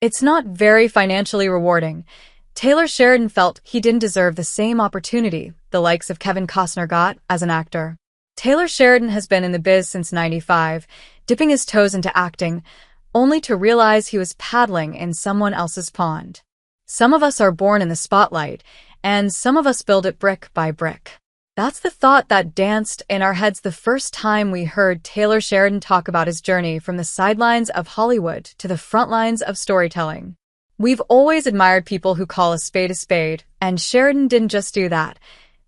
It's not very financially rewarding. Taylor Sheridan felt he didn't deserve the same opportunity the likes of Kevin Costner got as an actor. Taylor Sheridan has been in the biz since '95, dipping his toes into acting, only to realize he was paddling in someone else's pond. Some of us are born in the spotlight, and some of us build it brick by brick. That's the thought that danced in our heads the first time we heard Taylor Sheridan talk about his journey from the sidelines of Hollywood to the front lines of storytelling. We've always admired people who call a spade, and Sheridan didn't just do that.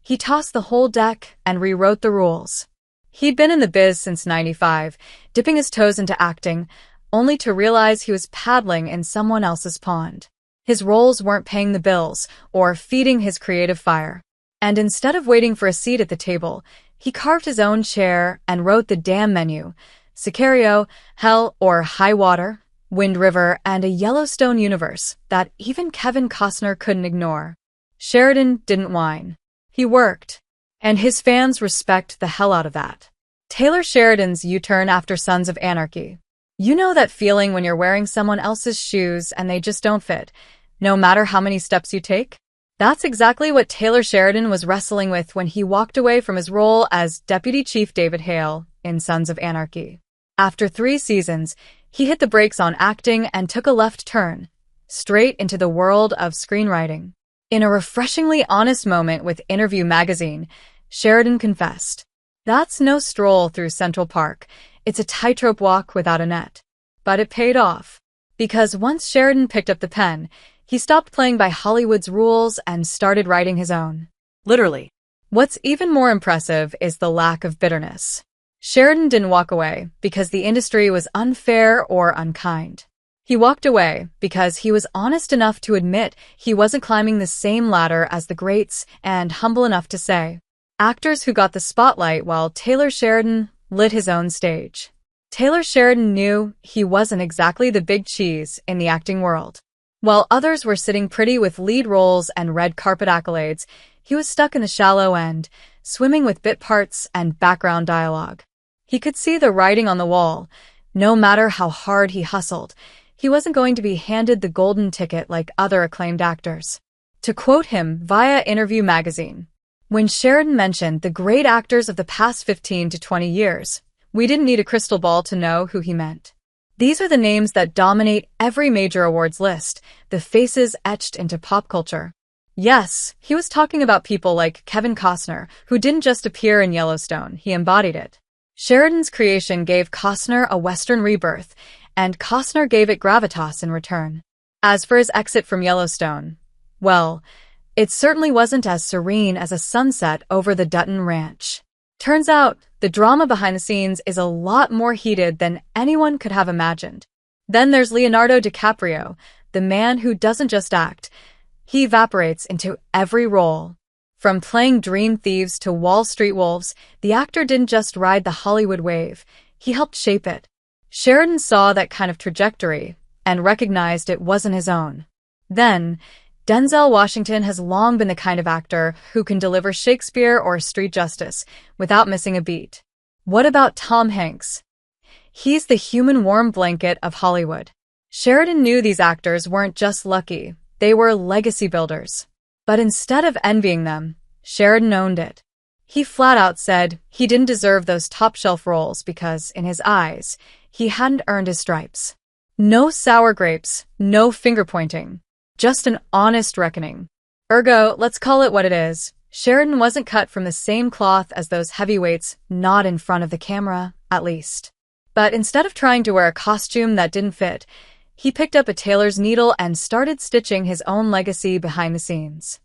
He tossed the whole deck and rewrote the rules. He'd been in the biz since '95, dipping his toes into acting, only to realize he was paddling in someone else's pond. His roles weren't paying the bills or feeding his creative fire. And instead of waiting for a seat at the table, he carved his own chair and wrote the damn menu: Sicario, Hell or High Water, Wind River, and a Yellowstone universe that even Kevin Costner couldn't ignore. Sheridan didn't whine. He worked, and his fans respect the hell out of that. Taylor Sheridan's U-turn after Sons of Anarchy. You know that feeling when you're wearing someone else's shoes and they just don't fit, no matter how many steps you take? That's exactly what Taylor Sheridan was wrestling with when he walked away from his role as Deputy Chief David Hale in Sons of Anarchy. After 3 seasons, he hit the brakes on acting and took a left turn, straight into the world of screenwriting. In a refreshingly honest moment with Interview magazine, Sheridan confessed, "That's no stroll through Central Park. It's a tightrope walk without a net." But it paid off. Because once Sheridan picked up the pen, he stopped playing by Hollywood's rules and started writing his own. Literally. What's even more impressive is the lack of bitterness. Sheridan didn't walk away because the industry was unfair or unkind. He walked away because he was honest enough to admit he wasn't climbing the same ladder as the greats and humble enough to say, actors who got the spotlight while Taylor Sheridan lit his own stage. Taylor Sheridan knew he wasn't exactly the big cheese in the acting world. While others were sitting pretty with lead roles and red carpet accolades, he was stuck in the shallow end, swimming with bit parts and background dialogue. He could see the writing on the wall. No matter how hard he hustled, he wasn't going to be handed the golden ticket like other acclaimed actors. To quote him via Interview magazine, when Sheridan mentioned the great actors of the past 15 to 20 years, we didn't need a crystal ball to know who he meant. These are the names that dominate every major awards list, the faces etched into pop culture. Yes, he was talking about people like Kevin Costner, who didn't just appear in Yellowstone, he embodied it. Sheridan's creation gave Costner a Western rebirth, and Costner gave it gravitas in return. As for his exit from Yellowstone, well, it certainly wasn't as serene as a sunset over the Dutton Ranch. Turns out, the drama behind the scenes is a lot more heated than anyone could have imagined. Then there's Leonardo DiCaprio, the man who doesn't just act. He evaporates into every role. From playing dream thieves to Wall Street wolves, the actor didn't just ride the Hollywood wave, he helped shape it. Sheridan saw that kind of trajectory and recognized it wasn't his own. Then, Denzel Washington has long been the kind of actor who can deliver Shakespeare or street justice without missing a beat. What about Tom Hanks? He's the human warm blanket of Hollywood. Sheridan knew these actors weren't just lucky, they were legacy builders. But instead of envying them, Sheridan owned it. He flat out said he didn't deserve those top-shelf roles because, in his eyes, he hadn't earned his stripes. No sour grapes, no finger-pointing. Just an honest reckoning. Ergo, let's call it what it is. Sheridan wasn't cut from the same cloth as those heavyweights, not in front of the camera, at least. But instead of trying to wear a costume that didn't fit, he picked up a tailor's needle and started stitching his own legacy behind the scenes.